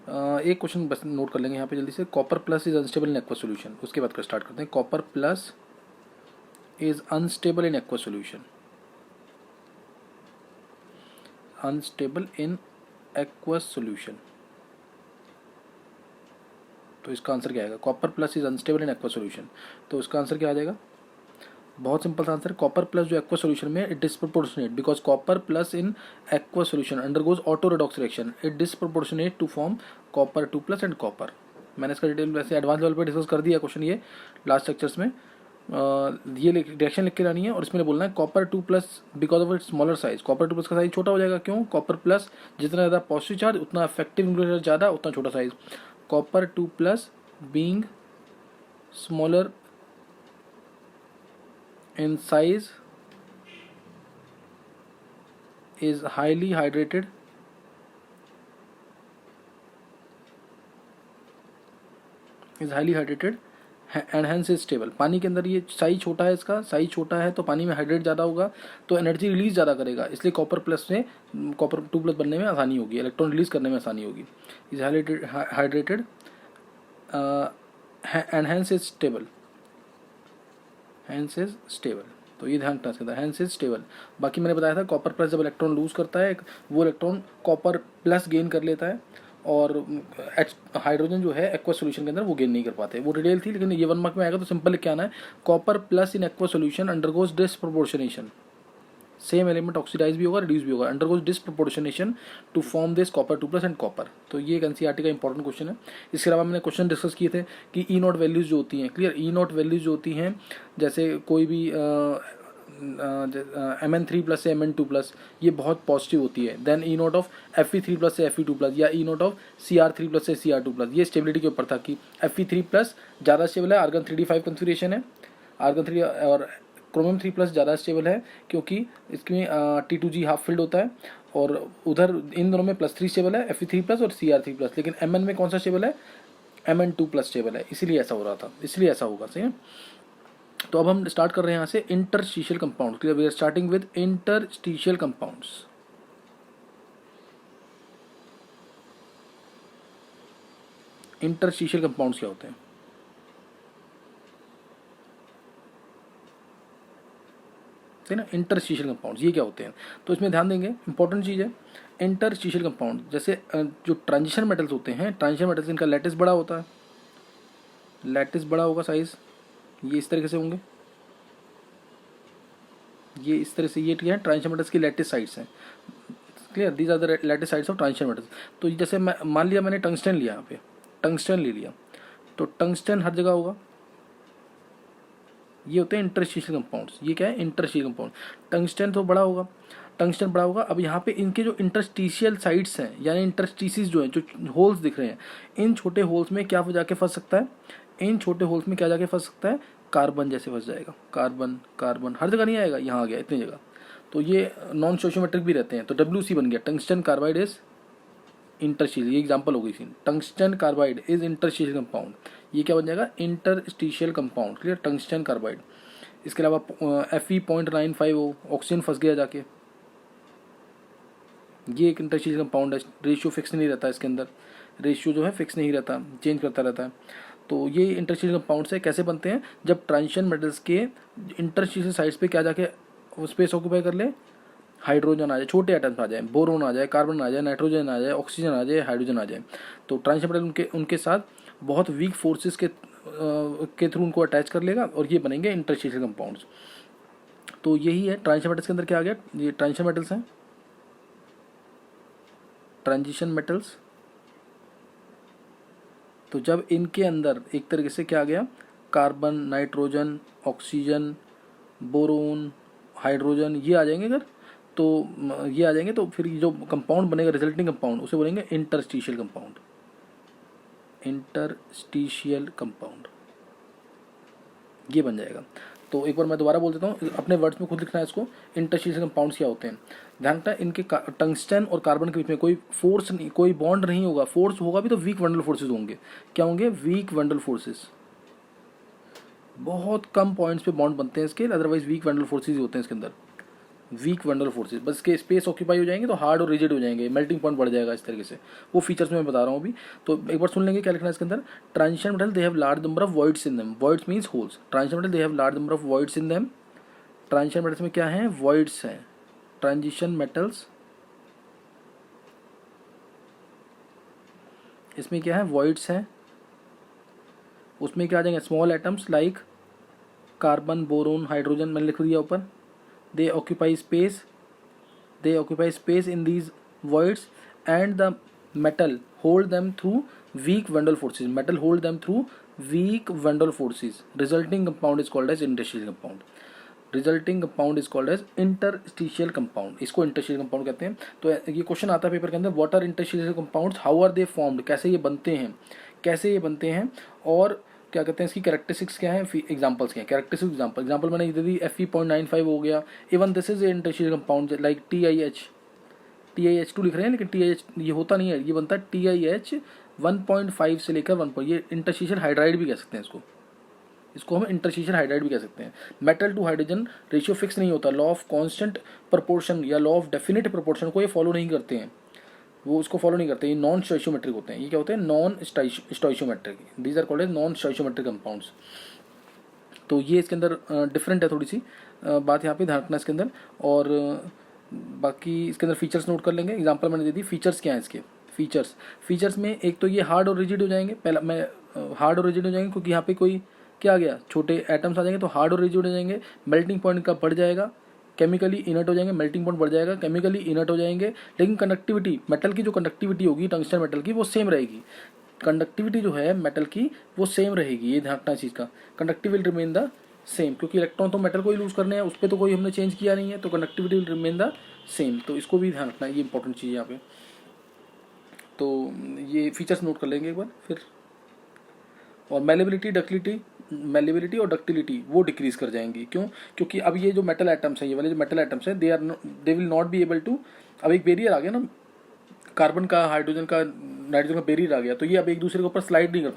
एक क्वेश्चन बस नोट कर लेंगे यहाँ पे जल्दी से। Copper plus is unstable in aqua solution, उसके बाद कर स्टार्ट करते हैं। Copper plus is unstable in aqua solution, unstable in aqua solution. तो इसका आंसर क्या आएगा? Copper plus is unstable in aqua solution, तो इसका आंसर क्या आ जाएगा? बहुत सिंपल सा आंसर। कॉपर प्लस जो एक्वा सोल्यूशन में it disproportionate because copper plus in aqua solution undergoes auto redox reaction, it disproportionate to form copper 2 plus and copper. मैंने इसका डिटेल वैसे एडवांस लेवल पे डिस्कस कर दिया क्वेश्चन ये लास्ट लेक्चर्स में। ये रिएक्शन लिख के लानी है और इसमें बोलना है copper 2 plus because of its smaller size. Copper 2 plus का साइज छोटा हो जाएगा, क्यों? कॉपर प्लस जितना ज़्यादा पॉजिटिव चार्ज उतना इफेक्टिव न्यूक्लियर ज़्यादा, उतना छोटा size. Copper 2 plus being smaller in size is highly hydrated and hence is stable। पानी के अंदर ये साइज छोटा है, इसका साइज छोटा है तो पानी में हाइड्रेट ज़्यादा होगा तो एनर्जी रिलीज ज़्यादा करेगा, इसलिए कॉपर प्लस से कॉपर 2 प्लस बनने में आसानी होगी, इलेक्ट्रॉन रिलीज करने में आसानी होगी। Is hydrated and hence is stable, hence is stable. तो ये ध्यान रखना है, हैंस इज स्टेबल। बाकी मैंने बताया था कॉपर प्लस जब इलेक्ट्रॉन लूज करता है वो इलेक्ट्रॉन कॉपर प्लस गेन कर लेता है, और हाइड्रोजन जो है एक्वा सोल्यूशन के अंदर वो गेन नहीं कर पाते। वो डिटेल थी, लेकिन ये 1 मार्क में आएगा तो सिंपल लिख के आना है। Copper plus in aqua solution undergoes disproportionation, same element oxidise भी होगा रिड्यूस भी होगा, undergoes disproportionation to form this copper 2 plus and copper. तो ये एक एनसीईआरटी का इंपॉर्टेंट क्वेश्चन है। इसके अलावा मैंने क्वेश्चन डिस्कस किए थे कि ई नॉट वैल्यूज जो होती हैं, क्लियर, ई नॉट वैल्यूज जो होती हैं जैसे कोई भी Mn3 प्लस से Mn2 प्लस ये बहुत पॉजिटिव होती है। Then E naught of Fe3 plus से Fe2 प्लस या ई नॉट ऑफ Cr3 प्लस से Cr2 प्लस, ये स्टेबिलिटी के ऊपर था कि Fe3 प्लस ज़्यादा स्टेबल है, आर्गन 3d5 कॉन्फ़िगरेशन है, आर्गन 3 और क्रोमियम 3 प्लस ज़्यादा स्टेबल है क्योंकि इसमें T2G हाफ फिल्ड होता है, और उधर इन दोनों में +3 स्टेबल है Fe3 प्लस और Cr3 प्लस, लेकिन Mn में कौन सा स्टेबल है? Mn2 प्लस स्टेबल है, इसीलिए ऐसा हो रहा था, इसलिए ऐसा होगा, सही है। तो अब हम स्टार्ट कर रहे हैं यहाँ से interstitial compound, clear, we are starting with interstitial compounds. Interstitial compounds क्या होते हैं? सही ना, इंटरस्टिशियल कंपाउंड्स ये क्या होते हैं? तो इसमें ध्यान देंगे, इंपॉर्टेंट चीज़ है इंटरस्टिशियल कंपाउंड। जैसे जो ट्रांजिशन मेटल्स होते हैं, ट्रांजिशन मेटल्स इनका लैटिस बड़ा होता है, लैटिस बड़ा होगा साइज, ये इस तरीके से होंगे, ये इस तरह से, ये क्या है? ट्रांजिशन मेटल्स की लैटिस साइड्स हैं, clear, these are the lattice sites of transition metals. तो जैसे मैं मान लिया मैंने टंगस्टन लिया, यहाँ पे टंगस्टन ले लिया, तो टंगस्टन हर जगह होगा, ये होते हैं इंटरस्टिशियल कंपाउंड्स। ये क्या है? Interstitial compound. टंगस्टन तो बड़ा होगा, टंगस्टन बड़ा होगा। अब यहाँ पे इनके जो इंटरस्टिशियल साइड्स हैं, यानी इंटरस्टिसिस जो हैं, जो होल्स दिख रहे हैं, इन छोटे होल्स में क्या जाके फंस सकता है? इन छोटे होल्स में क्या जाके फंस सकता है? कार्बन जैसे फंस जाएगा, कार्बन, कार्बन हर जगह नहीं आएगा, यहाँ आ गया इतनी जगह। तो ये नॉन स्टोइचियोमेट्रिक भी रहते हैं, तो WC बन गया, टंगस्टन कार्बाइड इज इंटरस्टिशियल, ये एग्जांपल हो गई थी, tungsten carbide is interstitial compound. ये क्या बन जाएगा? Interstitial compound, clear, tungsten carbide. इसके अलावा Fe.95 ऑक्सीजन फंस गया जाके, ये एक इंटरस्टिशियल कंपाउंड है, रेशियो फिक्स नहीं रहता इसके अंदर, रेशियो जो है फिक्स नहीं रहता, चेंज करता रहता है। तो ये इंटरस्टिशियल कंपाउंड से कैसे बनते हैं? जब ट्रांजिशन मेटल्स के इंटरस्टिशियल साइड्स पे क्या जाके स्पेस ऑक्यूपाई कर ले? हाइड्रोजन आ जाए, छोटे एटम्स आ जाए, बोरोन आ जाए, कार्बन आ जाए, नाइट्रोजन आ जाए, ऑक्सीजन आ जाए, हाइड्रोजन आ जाए। तो ट्रांजिशन मेटल उनके साथ बहुत वीक फोर्सेस के थ्रू उनको अटैच कर लेगा और ये बनेंगे इंटरस्टिशियल कंपाउंड्स। तो यही है ट्रांजिशन मेटल्स के अंदर क्या आ गया? ये ट्रांजिशन मेटल्स हैं, ट्रांजिशन मेटल्स। तो जब इनके अंदर एक तरीके से क्या आ गया? Carbon, nitrogen, oxygen, boron, hydrogen, ये आ जाएंगे अगर, तो ये आ जाएंगे तो फिर जो कंपाउंड बनेगा, रिजल्टिंग कंपाउंड, उसे बोलेंगे इंटरस्टिशियल कंपाउंड, इंटरस्टिशियल कंपाउंड, ये बन जाएगा। तो एक बार मैं दोबारा बोल देता हूँ, अपने वर्ड्स में खुद लिखना है इसको। इंटरस्टिशियल कंपाउंड्स क्या होते हैं? ध्यान रखना, इनके टंगस्टन और कार्बन के बीच में कोई फोर्स नहीं, कोई बॉन्ड नहीं होगा, फोर्स होगा भी तो वीक वंडल फोर्सेज होंगे। क्या होंगे? Weak van der forces. बहुत कम पॉइंट्स पे बॉन्ड बनते हैं इसके, अदरवाइज वीक वंडल फोर्सेज होते हैं इसके अंदर। वीक वंडर फोर्सेज, बस के स्पेस ऑक्यूपाई हो जाएंगे तो हार्ड और रिजिड हो जाएंगे, मेल्टिंग पॉइंट बढ़ जाएगा इस तरीके से। वो फीचर्स मैं बता रहा हूँ अभी। तो एक बार सुन लेंगे क्या लिखना है इसके अंदर। Transition metal they have large number of voids in them, voids means holes. Transition metal they have large number of voids in them. Transition metals में क्या है, वॉइड्स हैं। ट्रांजिशन मेटल्स इसमें क्या है, वॉइड्स हैं। उसमें क्या आ जाएंगे, small atoms like carbon, boron, hydrogen, मैंने लिख दिया ऊपर। दे occupy space in these voids and the metal hold them through weak Wendell forces. Metal hold them through weak Wendell forces. Resulting compound is called as interstitial compound. Resulting compound is called as interstitial compound. इसको interstitial compound कहते हैं। तो ये question आता है paper के अंदर, what are interstitial compounds, how are they formed, कैसे ये बनते हैं, और क्या कहते हैं इसकी कैरेक्टरिस्टिक्स क्या है, एग्जांपल्स क्या है। कैरेक्टरिस्टिक एग्जांपल मैंने दे दी, Fe.95 हो गया। Even this is interstitial compound like TiH2 लिख रहे हैं, लेकिन TiH ये होता नहीं है, ये बनता है TiH 1.5 से लेकर 1. ये इंटरस्टिशियल हाइड्राइड भी कह सकते हैं इसको हम इंटरस्टिशियल हाइड्राइड भी कह सकते हैं। Metal to hydrogen ratio fix नहीं होता, लॉ ऑफ कांस्टेंट प्रोपोर्शन या लॉ ऑफ डेफिनेट प्रोपोर्शन को ये फॉलो नहीं करते हैं, वो उसको फॉलो नहीं करते। ये नॉन स्टोइशियोमेट्रिक होते हैं। ये क्या होते हैं, non stoichiometric. These are called as non stoichiometric compounds. तो ये इसके अंदर डिफरेंट है थोड़ी सी बात यहाँ पे ध्यान रखना इसके अंदर। और बाकी इसके अंदर फीचर्स नोट कर लेंगे। एग्जांपल मैंने दे दी। फीचर्स क्या है इसके, फीचर्स में एक तो ये हार्ड और रिजिड हो जाएंगे। पहला मैं हार्ड और रिजिड हो जाएंगे क्योंकि यहाँ पे कोई क्या आ गया, छोटे एटम्स आ जाएंगे तो हार्ड और रिजिड हो जाएंगे। मेल्टिंग पॉइंट का बढ़ जाएगा, केमिकली इनर्ट हो जाएंगे। मेल्टिंग पॉइंट बढ़ जाएगा, केमिकली इनर्ट हो जाएंगे। लेकिन कंडक्टिविटी, मेटल की जो कंडक्टिविटी होगी टंगस्टन मेटल की, वो सेम रहेगी। कंडक्टिविटी जो है मेटल की वो सेम रहेगी, ये ध्यान रखना इस चीज़ का। Conductivity will remain the same, क्योंकि इलेक्ट्रॉन तो मेटल को ही लूज करने हैं, उस पर तो कोई हमने चेंज किया नहीं है, तो conductivity will remain the same. तो इसको भी ध्यान रखना है, ये इंपॉर्टेंट चीज़ है यहाँ पे। तो ये फीचर्स नोट कर लेंगे एक बार फिर। और मेलेबिलिटी और डक्टिलिटी वो डिक्रीज कर जाएंगी। क्यों, क्योंकि अब ये जो मेटल एटम्स हैं, ये वाले जो मेटल एटम्स हैं, they will not be able to, अब एक बैरियर आ गया ना, कार्बन का, हाइड्रोजन का, नाइट्रोजन का बैरियर आ गया, तो ये अब एक दूसरे के ऊपर स्लाइड नहीं कर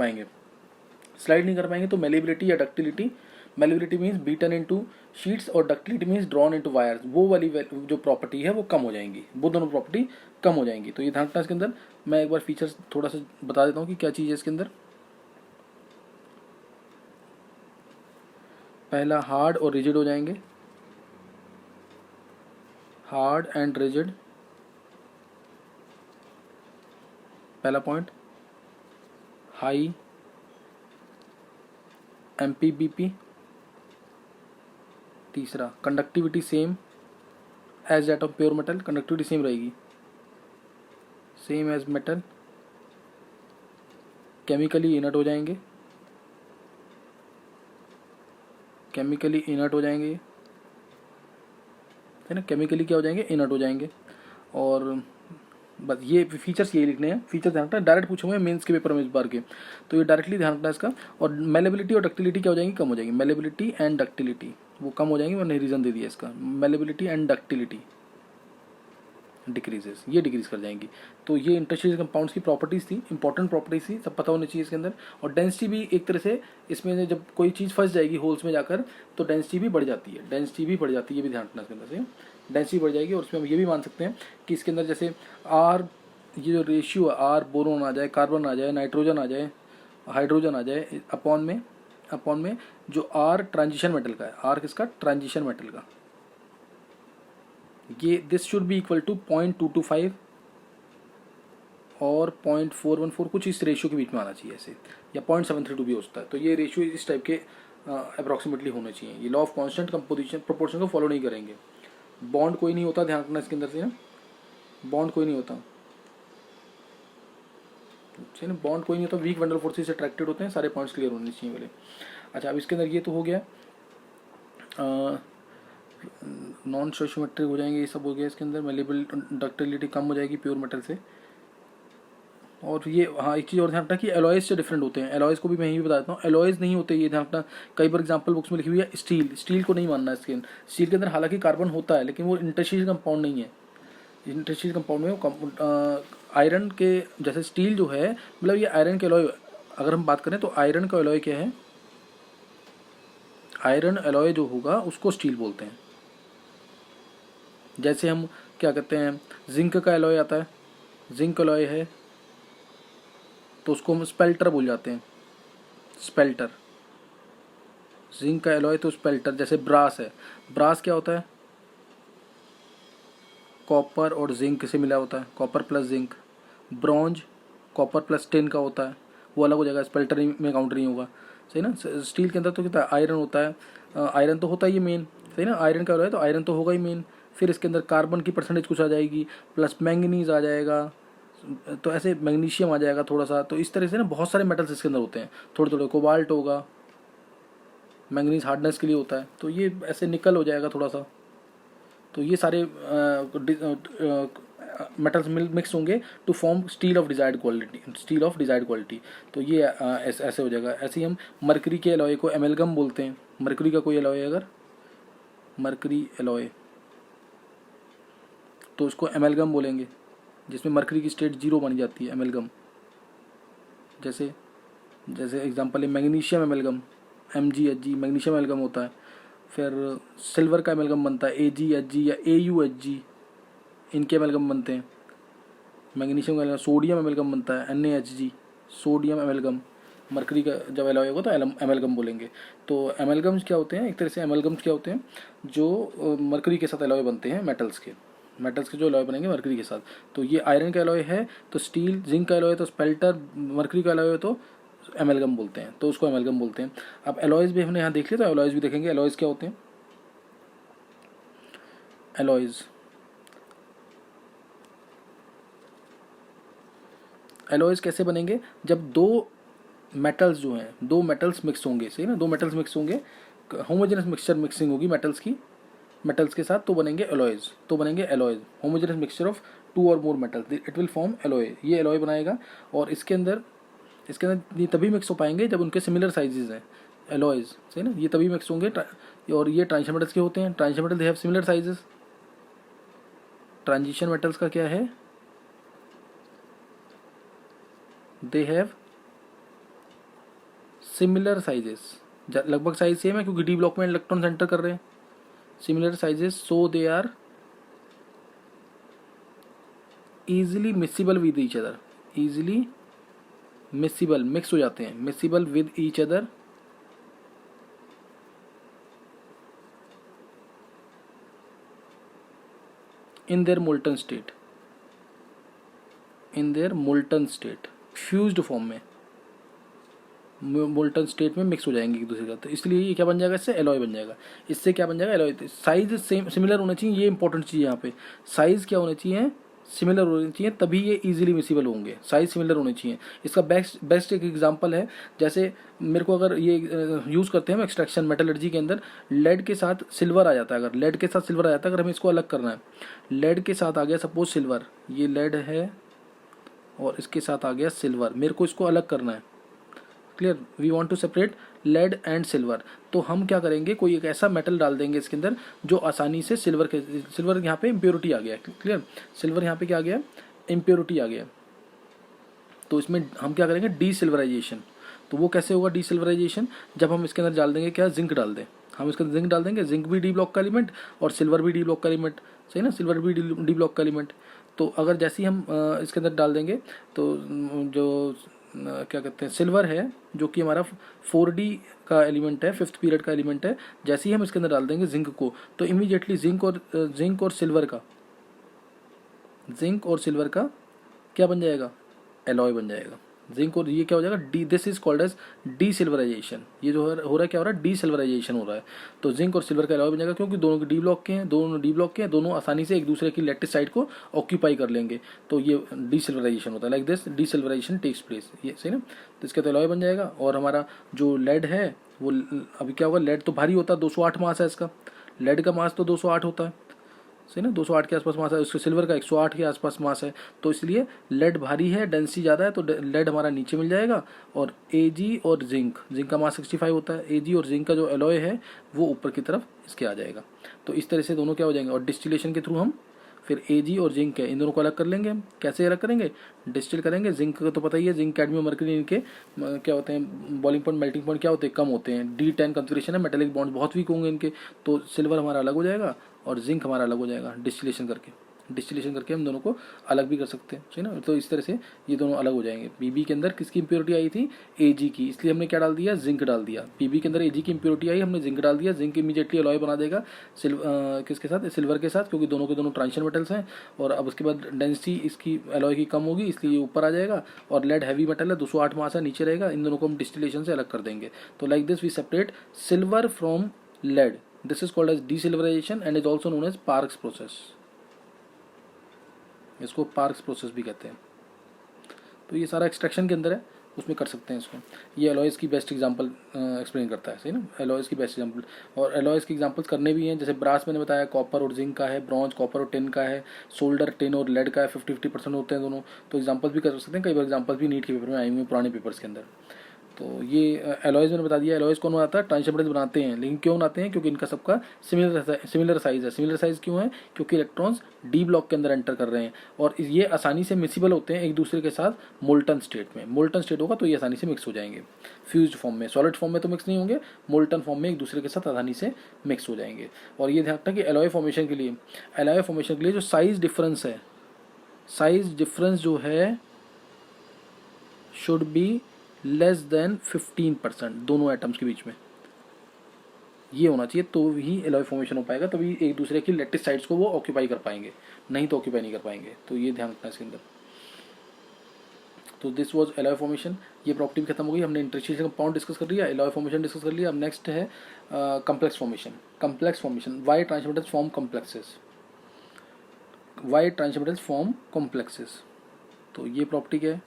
पाएंगे। तो मेलेबिलिटी या ductility, malleability means beaten into sheets और ductility means drawn into wires, वो वाली जो प्रॉपर्टी है वो कम हो जाएंगी, वो दोनों प्रॉपर्टी कम हो जाएंगी। तो ये ध्यान रखना इसके अंदर। मैं एक बार फीचर्स थोड़ा सा बता देता हूँ कि क्या चीज़ है इसके अंदर। पहला हार्ड और रिजिड हो जाएंगे, हार्ड एंड रिजिड, पहला पॉइंट। हाई MPBP, तीसरा conductivity same as that of pure metal, conductivity same रहेगी, same as metal. Chemically inert हो जाएंगे, है ना, केमिकली क्या हो जाएंगे, इनर्ट हो जाएंगे। और बस ये फीचर्स यही लिखने हैं। फीचर ध्यान रखना, डायरेक्ट पूछे हुए मेंस के पेपर में इस बार के, तो ये डायरेक्टली ध्यान रखना इसका। और मेलेबिलिटी और डक्टिलिटी क्या हो जाएंगी, कम हो जाएंगी। मेलेबिलिटी एंड डक्टिलिटी वो कम हो जाएंगी, मैंने रीजन दे दिया इसका। मेलेबिलिटी एंड डक्टिलिटी डिक्रीजेस, ये डिक्रीज कर जाएंगी। तो ये इंटरस्टिशियल कंपाउंड्स की प्रॉपर्टीज थी, इंपॉर्टेंट प्रॉपर्टीज थी, सब पता होनी चाहिए इसके अंदर। और डेंसिटी भी एक तरह से इसमें, जब कोई चीज़ फंस जाएगी होल्स में जाकर तो डेंसिटी भी बढ़ जाती है, ये भी ध्यान रखना इसके अंदर से। डेंसिटी बढ़ जाएगी, और उसमें हम ये भी मान सकते हैं कि इसके अंदर जैसे आर, ये जो रेशियो है, आर बोरोन आ जाए, कार्बन आ जाए, नाइट्रोजन आ जाए, हाइड्रोजन आ जाए, अपॉन में जो आर ट्रांजिशन मेटल का है, आर किसका, ट्रांजिशन मेटल का, ये this should be equal to 0.225 और 0.414, कुछ इस रेशियो के बीच में आना चाहिए ऐसे, या 0.732 भी हो सकता है। तो ये रेशियो इस टाइप के अप्रॉक्सीमेटली होने चाहिए। ये law of constant composition proportion को फॉलो नहीं करेंगे। बॉन्ड कोई नहीं होता, ध्यान रखना इसके अंदर से ना, बॉन्ड कोई नहीं होता, वीक वंडर फोर्सेस से अट्रैक्टेड होते हैं। सारे पॉइंट्स क्लियर होने चाहिए पहले। अच्छा, अब इसके अंदर ये तो हो गया, नॉन स्टोइशियोमेट्रिक हो जाएंगे, ये सब हो गया इसके अंदर। मेलेबल डक्टिलिटी कम हो जाएगी प्योर मेटल से। और ये, हाँ, एक चीज़ और ध्यान रखना कि एलॉयज से डिफरेंट होते हैं। एलॉयज को भी मैं यही बता देता हूँ, एलॉयज नहीं होते, ये ध्यान रखना। कई बार एग्जांपल बुक्स में लिखी हुई है स्टील को नहीं मानना है। स्टील के अंदर हालांकि कार्बन होता है, लेकिन वो इंटरस्टिशियल कंपाउंड नहीं है। इंटरस्टिशियल कंपाउंड में आयरन के जैसे स्टील जो है, मतलब ये आयरन के एलॉय, अगर हम बात करें तो आयरन का एलॉय क्या है, आयरन एलॉय जो होगा उसको स्टील बोलते हैं। जैसे हम क्या कहते हैं, जिंक का एलॉय आता है, जिंक एलॉय है तो उसको हम स्पेल्टर बोल जाते हैं, स्पेल्टर। जिंक का एलॉय तो स्पेल्टर। जैसे ब्रास है, ब्रास क्या होता है, कॉपर और जिंक से मिला होता है, copper plus zinc. Bronze copper plus tin का होता है, वो अलग हो जाएगा, स्पेल्टर में काउंट नहीं होगा, सही ना। स्टील के अंदर तो कितना आयरन होता है, आयरन तो होता ही है मेन, सही ना, आयरन का है तो आयरन तो होगा ही मेन। फिर इसके अंदर कार्बन की परसेंटेज कुछ आ जाएगी, प्लस मैंगनीज आ जाएगा, तो ऐसे मैग्नीशियम आ जाएगा थोड़ा सा। तो इस तरह से ना बहुत सारे मेटल्स इसके अंदर होते हैं, थोड़े थोड़े। कोबाल्ट होगा, मैंगनीज हार्डनेस के लिए होता है, तो ये ऐसे निकल हो जाएगा थोड़ा सा। तो ये सारे मेटल्स मिक्स होंगे to form steel of desired quality, steel of desired quality. तो ये ऐसे हो जाएगा। ऐसे ही हम मरकरी के एलॉय को एमेलगम बोलते हैं। मरकरी का कोई एलॉय है अगर, मरकरी एलॉय, तो उसको एमेलगम बोलेंगे, जिसमें मरकरी की स्टेट 0 बन जाती है, एमेलगम। जैसे जैसे एग्जांपल है मैग्नीशियम एमेलगम, MgHg, मैग्नीशियम एमेलगम होता है। फिर सिल्वर का एमेलगम बनता है, AgHg या AuHg, इनके एमेलगम बनते हैं। मैग्नीशियम का सोडियम एमेलगम बनता है, NaHg, सोडियम एमेलगम। मरकरी का जब एलॉय होगा तो एमेलगम बोलेंगे। तो एमेलगम्स क्या होते हैं, एक तरह से एमेलगम्स क्या होते हैं, जो मरकरी के साथ एलॉय बनते हैं, मेटल्स के जो एलॉय बनेंगे मरकरी के साथ। तो ये आयरन का एलॉय है तो स्टील, जिंक का एलॉय है तो स्पेल्टर, मरकरी का एलॉय है तो एमेलगम बोलते हैं, तो उसको एमेलगम बोलते हैं। अब एलॉयज भी हमने यहाँ देख लिया, तो एलॉयज भी देखेंगे। एलॉयज क्या होते हैं, एलॉयज, एलॉयज कैसे बनेंगे, जब दो मेटल्स जो हैं, दो मेटल्स मिक्स होंगे, सही ना, दो मेटल्स मिक्स होंगे, होमोजेनस मिक्सिंग होगी मेटल्स की, मेटल्स के साथ, तो बनेंगे एलॉयज। तो बनेंगे एलॉयज, होमोजेनस मिक्सचर ऑफ 2 और मोर metals, it will form alloy. ये एलॉय बनाएगा। और इसके अंदर ये तभी मिक्स हो पाएंगे जब उनके सिमिलर साइजेस हैं, एलॉयज, सही ना, ये तभी मिक्स होंगे। और ये ट्रांजिशन मेटल्स के होते हैं, transition metal they have similar sizes. Transition metals का क्या है, दे हैव सिमिलर साइजेस, लगभग साइज सेम है क्योंकि डी ब्लॉक में इलेक्ट्रॉन सेंटर कर रहे हैं। Similar sizes, so they are easily miscible with each other, easily miscible, mix हो जाते हैं, miscible with each other in their molten state, in their molten state, fused form में, molten state में mix हो जाएंगे एक दूसरे का। तो इसलिए ये क्या बन जाएगा, इससे एलॉय बन जाएगा। इससे क्या बन जाएगा, एलॉय। साइज सेम सिमिलर होना चाहिए, ये इंपॉर्टेंट चीज़ यहाँ पे। साइज क्या होना चाहिए, सिमिलर होनी चाहिए, तभी ये इजीली मिसिबल होंगे। साइज सिमिलर होने चाहिए। इसका बेस्ट एक एग्जांपल है, जैसे मेरे को अगर ये यूज़ करते हैं हम एक्सट्रैक्शन मेटलर्जी के अंदर, लेड के साथ सिल्वर आ जाता है, अगर लेड के साथ सिल्वर आ जाता है, अगर हमें इसको अलग करना है, लेड के साथ आ गया सपोज सिल्वर, ये लेड है और इसके साथ आ गया सिल्वर, मेरे को इसको अलग करना है, clear, we want to separate lead and silver. तो हम क्या करेंगे, कोई एक ऐसा मेटल डाल देंगे इसके अंदर जो आसानी से सिल्वर यहाँ पे इम्प्योरिटी आ गया, क्लियर, सिल्वर यहाँ पे क्या आ गया, इम्प्योरिटी आ गया। तो इसमें हम क्या करेंगे, डीसिल्वराइजेशन। तो वो कैसे होगा डीसिल्वराइजेशन, जब हम इसके अंदर डाल देंगे क्या, जिंक डाल दें, हम इसके अंदर जिंक डाल देंगे, जिंक भी डी ब्लॉक का एलिमेंट और सिल्वर भी डी ब्लॉक का एलिमेंट, सही ना, सिल्वर भी डी ब्लॉक का एलिमेंट। तो अगर जैसे ही हम इसके अंदर डाल देंगे तो जो क्या कहते हैं, सिल्वर है जो कि हमारा 4D का एलिमेंट है, 5th पीरियड का एलिमेंट है, जैसे ही हम इसके अंदर डाल देंगे जिंक को, तो इमीडिएटली जिंक और सिल्वर का क्या बन जाएगा, एलॉय बन जाएगा। जिंक और ये क्या हो जाएगा, दिस इज कॉल्ड एज डीसिल्वराइजेशन। ये जो हो रहा है क्या हो रहा है, डीसिल्वराइजेशन हो रहा है। तो जिंक और सिल्वर का एलॉय बन जाएगा, क्योंकि दोनों डी ब्लॉक के हैं, दोनों आसानी से एक दूसरे की लैटिस साइड को ऑक्यूपाई कर लेंगे। तो ये डीसिल्वराइजेशन होता है, लाइक दिस डीसिल्वराइजेशन टेक्स प्लेस, ये सही ना। तो इसका तो एलॉय बन जाएगा। और हमारा जो लेड है वो अभी क्या होगा, लेड तो भारी होता है, 208 मास है इसका, लेड का मास तो 208 होता है, सही ना, 208 के आसपास मास है, उसके सिल्वर का 108 के आसपास मास है। तो इसलिए लेड भारी है, डेंसिटी ज़्यादा है, तो लेड हमारा नीचे मिल जाएगा। और Ag और जिंक का मास 65 होता है, Ag और जिंक का जो एलॉय है वो ऊपर की तरफ इसके आ जाएगा। तो इस तरह से दोनों क्या हो जाएंगे। और डिस्टिलेशन के थ्रू हम फिर Ag और जिंक है, इन दोनों को अलग कर लेंगे। हम कैसे अलग करेंगे, डिस्टिल करेंगे। जिंक का तो पता ही है, जिंक कैडमियम मरकरी, इनके क्या होते हैं, बॉइलिंग पॉइंट मेल्टिंग पॉइंट क्या होते हैं, कम होते हैं। D10 कॉन्फिगरेशन है, मेटेलिक बॉन्ड बहुत वीक होंगे इनके। तो सिल्वर हमारा अलग हो जाएगा और जिंक हमारा अलग हो जाएगा डिस्टिलेशन करके हम दोनों को अलग भी कर सकते हैं, सही ना। तो इस तरह से ये दोनों अलग हो जाएंगे। पीबी के अंदर किसकी इंप्योरिटी आई थी, एजी की, इसलिए हमने क्या डाल दिया, जिंक डाल दिया। पीबी के अंदर एजी की इंप्योरिटी आई, हमने जिंक डाल दिया। जिंक इमीडिएटली अलॉय बना देगा किसके साथ, सिल्वर के साथ, क्योंकि दोनों के दोनों ट्रांजिशन मेटल्स हैं। और अब उसके बाद डेंसिटी इसकी अलॉय की कम होगी, इसलिए ये ऊपर आ जाएगा। और लेड हैवी मेटल है, 208 मास है, नीचे रहेगा। इन दोनों को हम डिस्टिलेशन से अलग कर देंगे। तो like this we separate silver from lead. This is called as desilverization and is also known as Parkes process. इसको पार्क्स प्रोसेस भी कहते हैं। तो ये सारा एक्सट्रैक्शन के अंदर है, उसमें कर सकते हैं इसको। ये एलॉयज़ की बेस्ट एग्जांपल एक्सप्लेन करता है, सही ना, एलॉयज़ की बेस्ट एग्जांपल। और एलॉयज़ की एग्जांपल्स करने भी हैं, जैसे ब्रास मैंने बताया, कॉपर और जिंक का है, ब्रॉन्ज कॉपर और टिन का है, सोल्डर टिन और लेड का है, 50-50% होते हैं दोनों। तो एग्जांपल्स भी कर सकते हैं, कई बार एग्जांपल्स भी नीट के पेपर में आई हुई हैं, पुराने पेपर्स के अंदर। तो ये एलॉयज़ मैंने बता दिया। एलॉयज़ कौन बनाता है, ट्रांजिशन मेटल्स बनाते हैं। लेकिन क्यों बनाते हैं, क्योंकि इनका सबका सिमिलर साइज है। सिमिलर साइज क्यों है, क्योंकि इलेक्ट्रॉन्स डी ब्लॉक के अंदर एंटर कर रहे हैं और ये आसानी से मिक्सिबल होते हैं एक दूसरे के साथ मोल्टन स्टेट में। मोल्टन स्टेट होगा तो ये आसानी से मिक्स हो जाएंगे। फ्यूज्ड फॉर्म में, सॉलिड फॉर्म में तो मिक्स नहीं होंगे, मोल्टन फॉर्म में एक दूसरे के साथ आसानी से मिक्स हो जाएंगे। और ये ध्यान रखना कि एलॉय फॉर्मेशन के लिए जो साइज डिफरेंस है, साइज डिफरेंस जो है शुड बी लेस देन 15% दोनों एटम्स के बीच में, ये होना चाहिए। तो ही एलॉय फॉर्मेशन हो पाएगा, तभी एक दूसरे की लेटिस साइड्स को वो ऑक्यूपाई कर पाएंगे, नहीं तो ऑक्यूपाई नहीं कर पाएंगे। तो ये ध्यान रखना इसके अंदर। तो दिस वाज एलॉय फॉर्मेशन। ये प्रॉपर्टी भी खत्म हो गई। हमने इंटरस्टिशियल कंपाउंड डिस्कस कर लिया, एलॉय फॉर्मेशन डिस्कस कर लिया। अब नेक्स्ट है complex formation. Why transition metals form complexes. तो ये प्रॉपर्टी क्या है,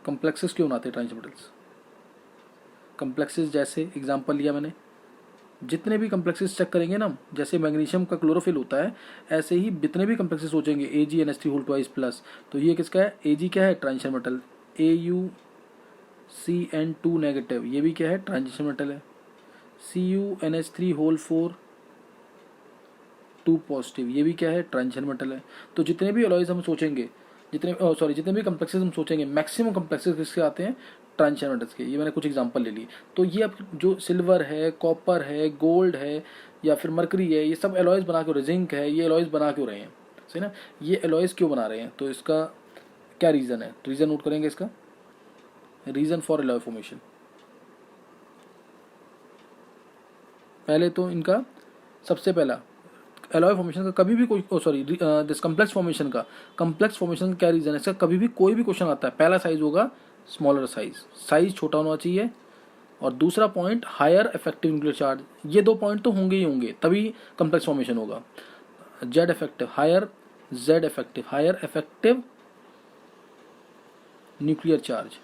कम्प्लेक्सेस क्यों बनाते हैं ट्रांजिशन मेटल्स। कम्प्लेक्सेस जैसे एग्जांपल लिया मैंने, जितने भी कम्प्लेक्सेस चेक करेंगे ना, जैसे मैग्नीशियम का क्लोरोफिल होता है, ऐसे ही जितने भी कम्प्लेक्सेस सोचेंगे, AgNH3 तो ये किसका है, Ag क्या है, ट्रांजिशन मेटल। AuCN2 नेगेटिव, ये भी क्या है, ट्रांजिशन मेटल है। CuNH3 2 पॉजिटिव, ये भी क्या है, ट्रांजिशन मेटल है। तो जितने भी एलॉयज हम सोचेंगे, जितने भी कम्प्लेक्सेस हम सोचेंगे, मैक्सिमम कम्प्लेक्सेस किसके आते हैं, ट्रांजिशन मेटल्स के। ये मैंने कुछ एग्जांपल ले लिए। तो ये अब जो सिल्वर है, कॉपर है, गोल्ड है या फिर मरकरी है, ये सब एलॉयज बना क्यों, जिंक है, ये एलॉयज बना क्यों रहे हैं, सही ना। ये एलॉयज क्यों बना रहे हैं, तो इसका क्या रीज़न है, तो रीज़न नोट करेंगे इसका, रीज़न फॉर एलॉय फॉर्मेशन। पहले तो इनका सबसे पहला एलॉय फॉर्मेशन का कभी भी कोई दिस कम्प्लेक्स फॉर्मेशन का क्या रीज़न है, इसका कभी भी कोई भी क्वेश्चन आता है, पहला साइज होगा स्मॉलर साइज छोटा होना चाहिए। और दूसरा point higher effective nuclear charge, ये दो पॉइंट तो होंगे ही होंगे, तभी कम्प्लेक्स फॉर्मेशन होगा। Z effective higher nuclear charge,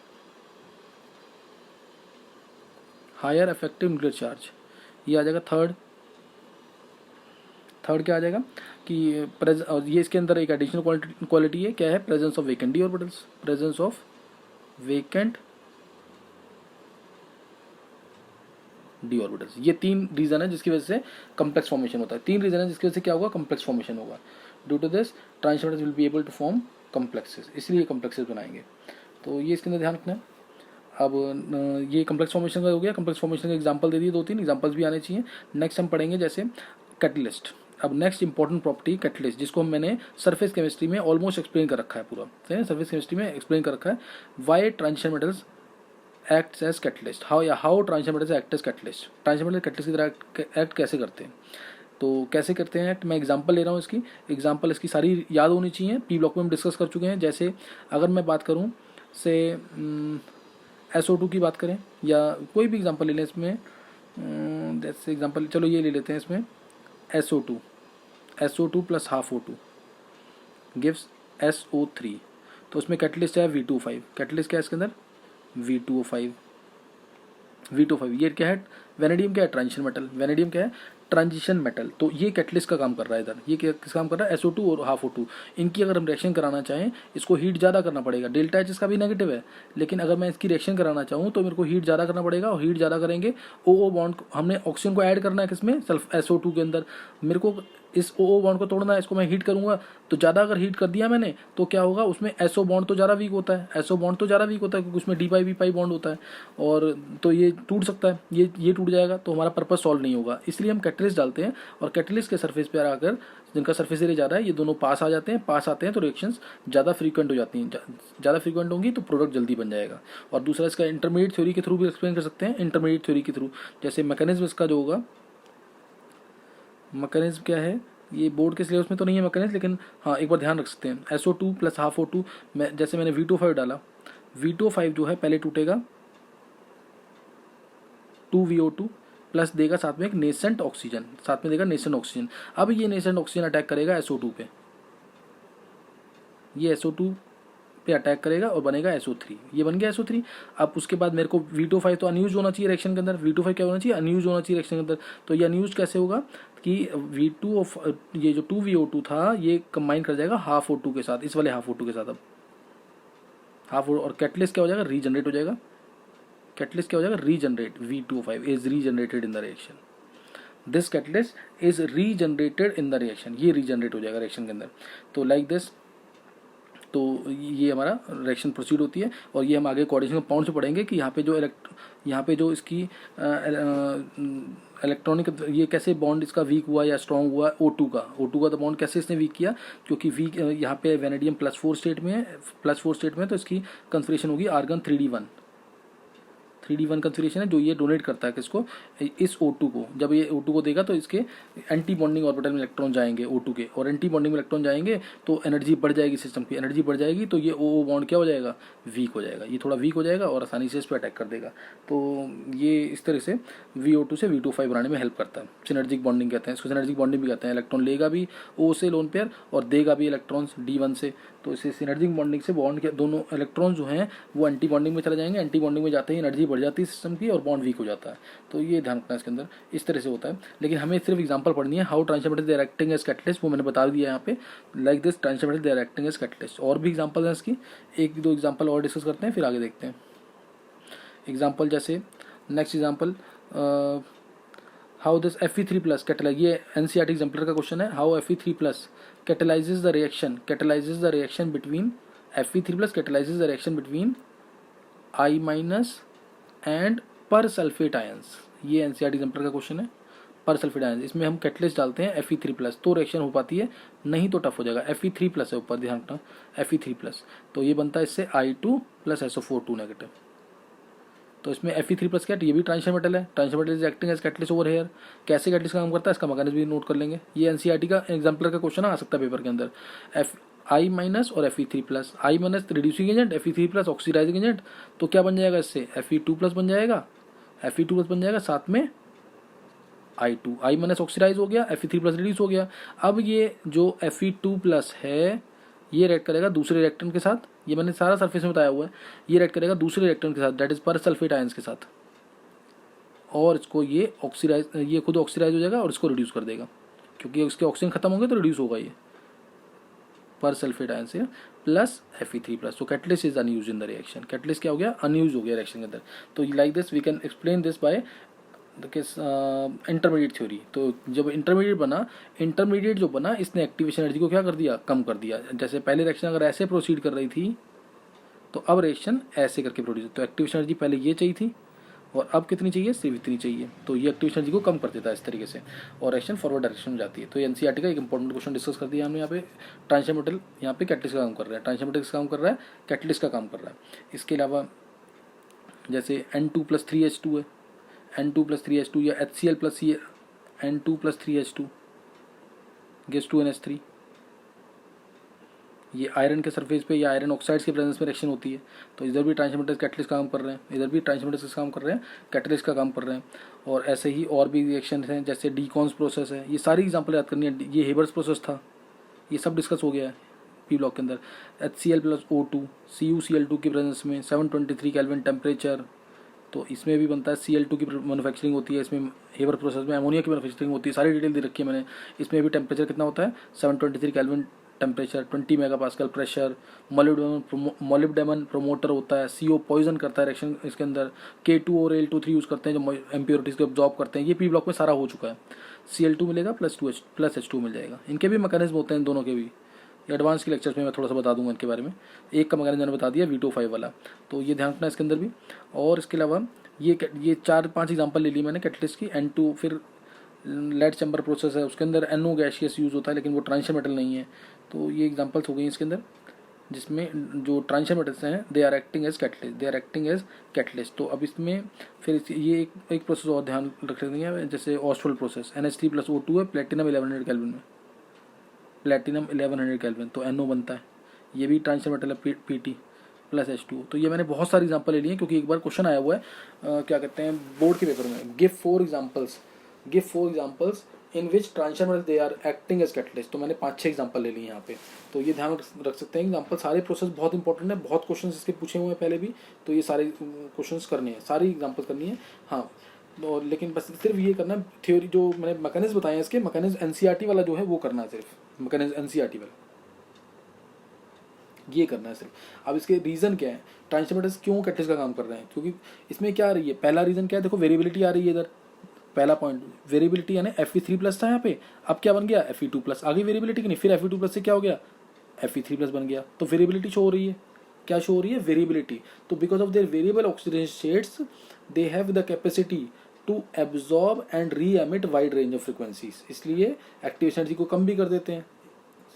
ये आ जाएगा थर्ड क्या आ जाएगा कि ये इसके अंदर एक एडिशनल क्वालिटी है, क्या है, presence of vacant D orbitals. ये 3 रीजन है जिसकी वजह से कम्प्लेक्स फॉर्मेशन होता है। 3 रीजन है जिसकी वजह से क्या होगा, कम्प्लेक्स फॉर्मेशन होगा। Due to this transition metals will be able to form complexes, इसलिए कम्प्लेक्सेस बनाएंगे। तो ये इसके अंदर ध्यान रखना है। अब ये कम्प्लेक्स फॉर्मेशन का हो गया। कम्प्लेक्स फॉर्मेशन का एग्जांपल दे दिए, 2-3 एग्जांपल्स भी आने चाहिए। नेक्स्ट हम पढ़ेंगे जैसे कैटलिस्ट। अब नेक्स्ट इंपॉर्टेंट प्रॉपर्टी कैटलिस्ट, जिसको मैंने सरफेस केमिस्ट्री में ऑलमोस्ट एक्सप्लेन कर रखा है पूरा, सरफेस केमिस्ट्री में एक्सप्लेन कर रखा है। Why transition metals acts as catalyst, how transition metals act as catalyst. Transition metal catalyst की तरह एक्ट कैसे करते हैं, तो कैसे करते हैं एक्ट, मैं एग्जांपल ले रहा हूँ इसकी। एग्जांपल इसकी सारी याद होनी चाहिए, पी ब्लॉक में हम डिस्कस कर चुके हैं। जैसे अगर मैं बात करूँ से SO2 की बात करें, या कोई भी एग्जांपल ले लें इसमें, जैसे एग्जांपल चलो ये ले लेते हैं इसमें, SO2 plus half O2 gives SO3। तो उसमें कैटलिस्ट है V25, कैटलिस्ट क्या है इसके अंदर, V2O5। ये क्या है, वेनेडियम क्या है, ट्रांजिशन मेटल। तो ये कैटलिस्ट का काम कर रहा है इधर। ये किस काम कर रहा है, SO2 और हाफ O2। इनकी अगर हम रिएक्शन कराना चाहें, इसको हीट ज़्यादा करना पड़ेगा। डेल्टा H इसका भी नेगेटिव है, लेकिन अगर मैं इसकी रिएक्शन कराना चाहूँ तो मेरे को हीट ज़्यादा करना पड़ेगा, और हीट ज़्यादा करेंगे OO बॉन्ड, हमने ऑक्सीजन को ऐड करना है किसमें, SO2 के अंदर। मेरे को इस ओ बॉन्ड को तोड़ना है, इसको मैं हीट करूंगा तो ज़्यादा अगर हीट कर दिया मैंने तो क्या होगा, उसमें एसओ बॉन्ड तो ज़्यादा वीक होता है, एसओ बॉन्ड तो ज़्यादा वीक होता है क्योंकि उसमें डी पाई बी पाई बॉन्ड होता है, और तो ये टूट सकता है, ये टूट जाएगा तो हमारा पर्पस सॉल्व नहीं होगा। इसलिए हम कैटलिस्ट डालते हैं और कैटलिस्ट के सरफेस पर आकर जिनका सरफेस एरिया ज़्यादा है ये दोनों पास आ जाते हैं, पास आते हैं तो रिएक्शंस ज़्यादा फ्रीक्वेंट हो जाती हैं, ज़्यादा फ्रीक्वेंट होंगी तो प्रोडक्ट जल्दी बन जाएगा। और दूसरा इसका इंटरमीडिएट थ्योरी के थ्रू भी एक्सप्लेन कर सकते हैं, इंटरमीडिएट थ्योरी के थ्रू जैसे मैकेनिज्म इसका जो होगा, मैकेनिज्म क्या है, ये बोर्ड के सिलेबस में तो नहीं है मैकेनिज्म, लेकिन हाँ एक बार ध्यान रख सकते हैं SO2 प्लस हाफ O2, जैसे मैंने V25 डाला, V25 जो है पहले टूटेगा 2VO2 प्लस देगा साथ में एक नेसेंट ऑक्सीजन, साथ में देगा नेसेंट ऑक्सीजन। अब ये नेसेंट ऑक्सीजन अटैक करेगा SO2 पे, ये SO2 पे अटैक करेगा और बनेगा SO3, ये बन गया SO3। अब उसके बाद मेरे को V25 तो अनयूज होना चाहिए रिएक्शन के अंदर, V25 क्या होना चाहिए, अनयूज होना चाहिए रिएक्शन के अंदर। तो ये अनयूज कैसे होगा कि V2 ऑफ ये जो 2VO2 था ये कंबाइन कर जाएगा हाफ O2 के साथ, इस वाले हाफ O2 के साथ। अब हाफ और कैटलिस्ट क्या हो जाएगा, रीजनरेट हो जाएगा, कैटलिस्ट क्या हो जाएगा, regenerate, V25 is regenerated in the reaction, this catalyst is regenerated in the reaction, ये रीजनरेट हो जाएगा रिएक्शन के अंदर। तो लाइक दिस, तो ये हमारा रिएक्शन प्रोसीड होती है। और ये हम आगे कोऑर्डिनेशन कंपाउंड से पढ़ेंगे कि यहाँ पे जो इसकी इलेक्ट्रॉनिक ये कैसे बॉन्ड इसका वीक हुआ या स्ट्रॉन्ग हुआ, O2 का तो बॉन्ड कैसे इसने वीक किया, क्योंकि वीक यहाँ पे वेनेडियम +4 स्टेट में है, +4 स्टेट में, तो इसकी कन्फिगरेशन होगी आर्गन 3D1 कन्फिगरेशन है जो ये डोनेट करता है किसको, इस O2 को। जब ये O2 को देगा तो इसके एंटी बॉन्डिंग ऑर्बिटल में इलेक्ट्रॉन जाएंगे O2 के, और एंटी बॉन्डिंग में इलेक्ट्रॉन जाएंगे तो एनर्जी बढ़ जाएगी, सिस्टम की एनर्जी बढ़ जाएगी, तो ये O बॉन्ड क्या हो जाएगा, वीक हो जाएगा, ये थोड़ा वीक हो जाएगा और आसानी से इस पर अटैक कर देगा। तो ये इस तरह से VO2 से V25 बनाने में हेल्प करता है, सिनर्जिक बॉन्डिंग कहते हैं इसको, सिनर्जिक बॉन्डिंग भी कहते हैं। इलेक्ट्रॉन लेगा भी O से लोन पेयर और देगा भी इलेक्ट्रॉन्स D1 से, तो इसे सिनर्जिक बॉन्डिंग से बॉन्ड के दोनों इलेक्ट्रॉन जो हैं वो एंटी बॉन्डिंग में चले जाएंगे, एंटी बॉन्डिंग में जाते ही एनर्जी बढ़ जाती है सिस्टम की और बॉन्ड वीक हो जाता है। तो ये ध्यान रखना है इसके अंदर, इस तरह से होता है। लेकिन हमें सिर्फ एग्जांपल पढ़नी है, how transfer metal they are acting as catalyst, वो मैंने बता दिया यहाँ पे, like this transfer metal they are acting as catalyst. और भी एग्जांपल है इसकी, एक दो एग्जांपल और डिस्कस करते हैं फिर आगे देखते हैं। एग्जांपल जैसे next example, how this Fe3+ catalyse, ये NCERT एग्जाम्पलर का क्वेश्चन है, how Fe3+ catalyzes the reaction between Fe3+ catalyzes the reaction between I- and persulphate ions, ये NCERT एग्जाम्पलर का क्वेश्चन है। परसल्फेट आयंस, इसमें हम कैटलिस्ट डालते हैं Fe3+ तो रिएक्शन हो पाती है, नहीं तो टफ हो जाएगा। Fe3+ है ऊपर, ध्यान रखना Fe3+, तो ये बनता है इससे I2 + SO4 2-। तो इसमें Fe3+ क्या है, ये भी ट्रांजिशन मेटल है, transition metal is acting as catalyst over here. कैसे कैटलिस्ट का काम करता है इसका मैकेनिज्म भी नोट कर लेंगे, ये NCERT का एग्जाम्पलर का क्वेश्चन आ सकता है पेपर के अंदर। I- और Fe3+, I- reducing agent, Fe3+ oxidising agent, तो क्या बन जाएगा इससे, Fe2+ बन जाएगा, Fe2+ बन जाएगा, साथ में I2, I- ऑक्सीडाइज हो गया, Fe3+ रिड्यूस हो गया। अब ये जो Fe2+ है ये रिएक्ट करेगा दूसरे रिएक्टेंट के साथ, ये मैंने सारा सरफेस में बताया हुआ है, ये रिएक्ट करेगा दूसरे रिएक्टेंट के साथ, दैट इज परसल्फेट आयंस के साथ, और इसको ये ऑक्सीडाइज, ये खुद ऑक्सीडाइज हो जाएगा और इसको रिड्यूस कर देगा, क्योंकि इसके ऑक्सीजन खत्म होंगे तो रिड्यूस होगा ये परसल्फेट आयंस से प्लस Fe3+। तो catalyst is unused in the reaction, catalyst क्या हो गया, अनयूज हो गया रिएक्शन के अंदर। तो like this we can explain this by intermediate theory. तो जब इंटरमीडिएट जो बना इसने एक्टिवेशन एनर्जी को क्या कर दिया, कम कर दिया। जैसे पहले रिएक्शन अगर ऐसे प्रोसीड कर रही थी तो अब रिएक्शन ऐसे करके प्रोड्यूस, तो एक्टिवेशन एनर्जी पहले ये चाहिए थी और अब कितनी चाहिए, सिर्फ इतनी चाहिए, तो ये एक्टिवेशन एनर्जी को कम कर देता है इस तरीके से और रिएक्शन फॉरवर्ड डायरेक्शन में जाती है। तो NCERT का एक इंपॉर्टेंट क्वेश्चन डिस्कस कर दिया हमने यहाँ पे। ट्रांजिशन मेटल यहाँ पे कैटलिस्ट का काम कर रहा है, ट्रांजिशन मेटल किसका काम कर रहा है, कैटलिस्ट का काम कर रहा है। इसके अलावा जैसे N2+3H2 है, N2+3H2 या HCl+ N2+3H2 गैस 2NH3, ये आयरन के सरफेस पे या आयरन ऑक्साइड्स के प्रेजेंस में रिएक्शन होती है। तो इधर भी ट्रांजिशन मेटल्स कैटलिस्ट का काम कर रहे हैं, इधर भी ट्रांजिशन मेटल्स का काम कर रहे हैं, कैटलिस्ट का काम कर रहे हैं। और ऐसे ही और भी रिएक्शन हैं जैसे डीकॉन्स प्रोसेस है, ये सारी एग्जांपल याद करनी है। ये हेबर्स प्रोसेस था, ये सब डिस्कस हो गया है P ब्लॉक के अंदर। HCl+O2 CuCl2 की प्रेजेंस में 723 केल्विन टेम्परेचर, तो इसमें भी बनता है। Cl2 की मैन्युफैक्चरिंग होती है इसमें, हेबर प्रोसेस में अमोनिया की मैन्युफैक्चरिंग होती है, सारी डिटेल दे रखी है मैंने। इसमें भी टेम्परेचर कितना होता है, 723 kelvin temperature, 20 megapascal pressure. Molybdenum promoter होता है, CO पॉइजन करता है रिएक्शन इसके अंदर। K2 और Al2 3 यूज़ करते हैं जो इम्प्योरिटीज़ को एब्जॉर्ब करते हैं। ये P ब्लॉक में सारा हो चुका है। Cl2 मिलेगा प्लस H2 मिल जाएगा। इनके भी मैकेनिज्म होते हैं इन दोनों के भी, एडवांस के लेक्चर्स में मैं थोड़ा सा बता दूंगा इनके बारे में। एक का मैकेनिज्म मैंने बता दिया V2O5 वाला, तो ये ध्यान रखना इसके अंदर भी। और इसके अलावा ये 4-5 एग्जांपल ले ली मैंने कैटलिस्ट की। N2 फिर लेड चैम्बर प्रोसेस है, उसके अंदर NO गैशियस यूज़ होता है लेकिन वो ट्रांजिशन मेटल नहीं है। तो ये एग्जांपल्स हो गई इसके अंदर, जिसमें जो ट्रांजिशन मेटल्स हैं they are acting as catalyst. तो अब इसमें फिर ये एक प्रोसेस और ध्यान रख सकते हैं, जैसे ऑस्वाल्ड प्रोसेस, NH3+O2 है प्लेटिनम 1100 केल्विन में, प्लेटिनम 1100 केल्विन, तो NO बनता है, ये भी ट्रांजिशन मेटल है Pt प्लस H2। तो ये मैंने बहुत सारी एग्जांपल ले ली हैं क्योंकि एक बार क्वेश्चन आया हुआ है क्या कहते हैं बोर्ड के पेपर में, give 4 examples in which transition metal they are acting as catalyst. तो मैंने 5-6 एग्जांपल ले लिए यहाँ पे, तो ये ध्यान रख सकते हैं एग्जांपल। सारे प्रोसेस बहुत इंपॉर्टेंट है, बहुत क्वेश्चन इसके पूछे हुए हैं पहले भी, तो ये सारे क्वेश्चन करने हैं, सारी एग्जांपल करनी है। हाँ, और लेकिन बस सिर्फ ये करना है, थ्योरी जो मैंने मैकेनिज्म बताए हैं इसके, मैकेनिज्म एनसीईआरटी वाला जो है वो करना है, सिर्फ मैकेनिज्म एनसीईआरटी वाला ये करना है सिर्फ। अब इसके रीज़न क्या है, ट्रांजिशन मेटल्स क्यों कैटलिस्ट का काम कर रहे हैं, क्योंकि इसमें क्या आ रही है, पहला रीज़न क्या है, देखो वेरिएबिलिटी आ रही है इधर, पहला पॉइंट वेरिएबिलिटी, यानी Fe3+ था यहाँ पे, अब क्या बन गया Fe2+, आ गई वेरिएबिलिटी की नहीं, फिर Fe2+ से क्या हो गया Fe3+ बन गया, तो वेरिएबिलिटी शो हो रही है, क्या शो हो रही है वेरिएबिलिटी। तो because of their variable oxidation states they have the capacity to absorb and re emit wide range of frequencies, इसलिए एक्टिव एनर्जी को कम भी कर देते हैं,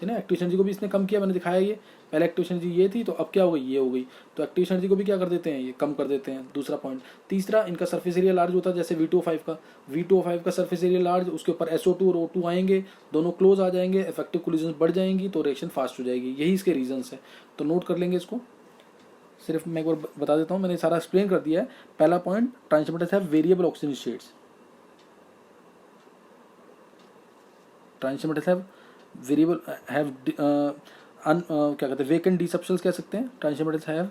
है ना। एक्टिव एनर्जी को भी इसने कम किया, मैंने दिखाया ये, पहले एक्टिव एनर्जी ये थी तो अब क्या हो गई, ये हो गई, तो एक्टिव एनर्जी को भी क्या कर देते हैं, ये कम कर देते हैं, दूसरा पॉइंट। तीसरा, इनका सरफेस एरिया लार्ज होता है, जैसे V2O5 का सरफेस एरिया लार्ज, उसके ऊपर SO2 और O2 आएंगे, दोनों क्लोज आ जाएंगे, इफेक्टिव कोलिजन बढ़ जाएंगी, तो रिएक्शन फास्ट हो जाएगी, यही इसके रीजंस है। तो नोट कर लेंगे इसको, सिर्फ मैं एक बार बता देता हूँ, मैंने सारा एक्सप्लेन कर दिया है। पहला point, transition metals have variable oxygen states, transition metals have variable have क्या कहते हैं वेकेंट डी सबशेल्स कह सकते हैं। Transition metals have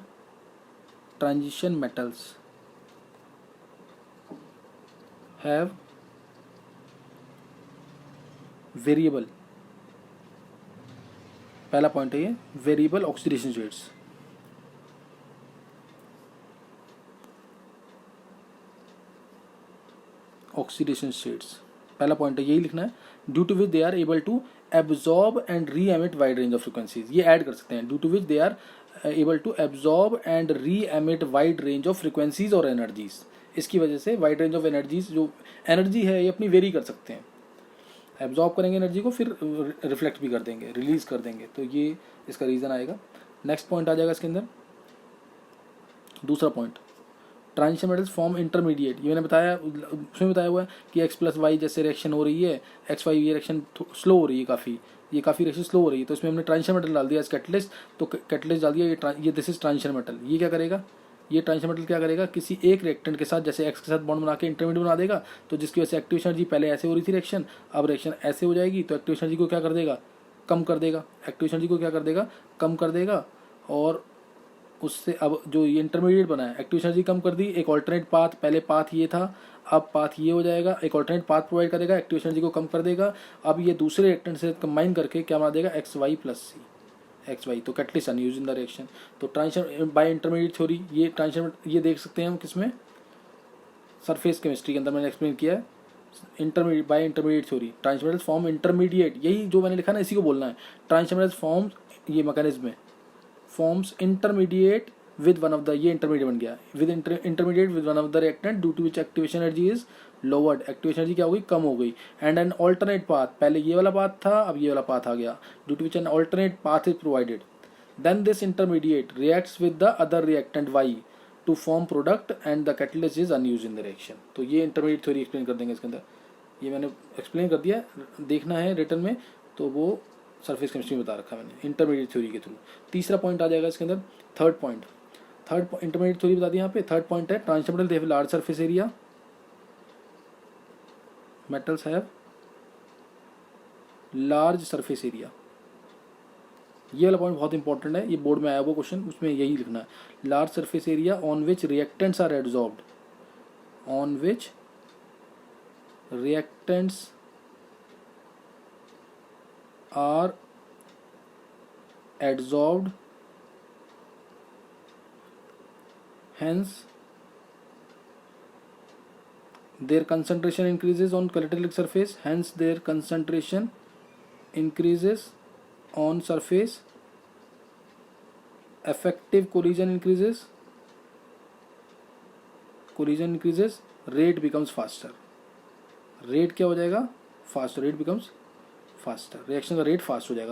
transition metals have variable, पहला पॉइंट है ये, variable oxidation states, oxidation states पहला पॉइंट है, यही लिखना है। Due to which they are able to absorb and re emit wide range of frequencies, ये ऐड कर सकते हैं, due to which they are able to absorb and re emit wide range of frequencies और energies, इसकी वजह से wide range of energies, जो energy है ये अपनी वेरी कर सकते हैं, एब्जॉर्ब करेंगे एनर्जी को, फिर रिफ्लेक्ट भी कर देंगे, रिलीज कर देंगे, तो ये इसका रीज़न आएगा। नेक्स्ट पॉइंट आ जाएगा इसके अंदर, दूसरा point, transition metals form intermediate, ये मैंने बताया, उसमें बताया हुआ है कि X+Y जैसे रिएक्शन हो रही है, XY ये रिएक्शन स्लो हो रही है, काफ़ी रिएक्शन स्लो हो रही है, तो इसमें हमने ट्रांजिशन मेटल डाल दिया एज कैटलिस्ट, तो कैटलिस्ट डाल दिया, ये दिस इज ट्रांजिशन मेटल, ये क्या करेगा, ये ट्रांजिशन मेटल क्या करेगा, किसी एक रिएक्टेंट के साथ, जैसे X के साथ बॉन्ड बना के इंटरमीडिएट बना देगा, तो जिसकी वजह से एक्टिव एनर्जी पहले ऐसे हो रही थी रिएक्शन, अब रिएक्शन ऐसे हो जाएगी, तो एक्टिव एनर्जी को क्या कर देगा, कम कर देगा, एक्टिव एनर्जी को क्या कर देगा, कम कर देगा, और उससे अब जो ये इंटरमीडिएट बना है, एक्टिव एनर्जी कम कर दी, एक ऑल्टरनेट पाथ, पहले पाथ ये था, अब पाथ ये हो जाएगा, एक ऑल्टरनेट पाथ प्रोवाइड करेगा, एक्टिव एनर्जी को कम कर देगा, अब ये दूसरे रिएक्टेंट से कंबाइन करके क्या बना देगा, XY+C, तो catalyst unused in the reaction. तो ट्रांजिशन बाय इंटरमीडिएट थ्योरी, ये ट्रांजिशन ये देख सकते हैं हम किसमें, सरफेस केमिस्ट्री के अंदर मैंने एक्सप्लेन किया है, intermediate by intermediate theory, transition metals form intermediate, यही जो मैंने लिखा ना इसी को बोलना है, ट्रांजिशन मेटल्स फॉर्म, ये मैकेनिज्म है, forms intermediate with one of the, ये इंटरमीडिएट बन गया, with intermediate with one of the reactant due to which activation energy is lowered, activation energy क्या हो गई, कम हो गई, एंड एन ऑल्टरनेट पाथ, पहले ये वाला पाथ था, अब ये वाला पाथ आ गया, due to which an alternate path is provided, then this intermediate reacts with the other reactant Y to form product and the catalyst is unused in the reaction. तो ये इंटरमीडिएट थ्योरी एक्सप्लेन कर देंगे इसके अंदर, ये मैंने explain कर दिया, देखना है रिटर्न में, तो वो सरफेस केमिस्ट्री में बता रखा है मैंने, इंटरमीडिएट थ्योरी के थ्रू। तीसरा पॉइंट आ जाएगा इसके अंदर, थर्ड इंटरमीडिएट थ्योरी बता दी यहाँ पे। थर्ड पॉइंट है, transition metal they have large surface area, metals have large surface area, ये वाला पॉइंट बहुत इंपॉर्टेंट है, ये बोर्ड में आया हुआ क्वेश्चन, उसमें यही लिखना है, large surface area on which reactants are absorbed, on which reactants are adsorbed, hence their concentration increases on catalytic surface, hence their concentration increases on surface, effective collision increases, rate becomes faster. Rate क्या हो जाएगा? Fast. Rate becomes faster. Reaction का rate fast हो जाएगा.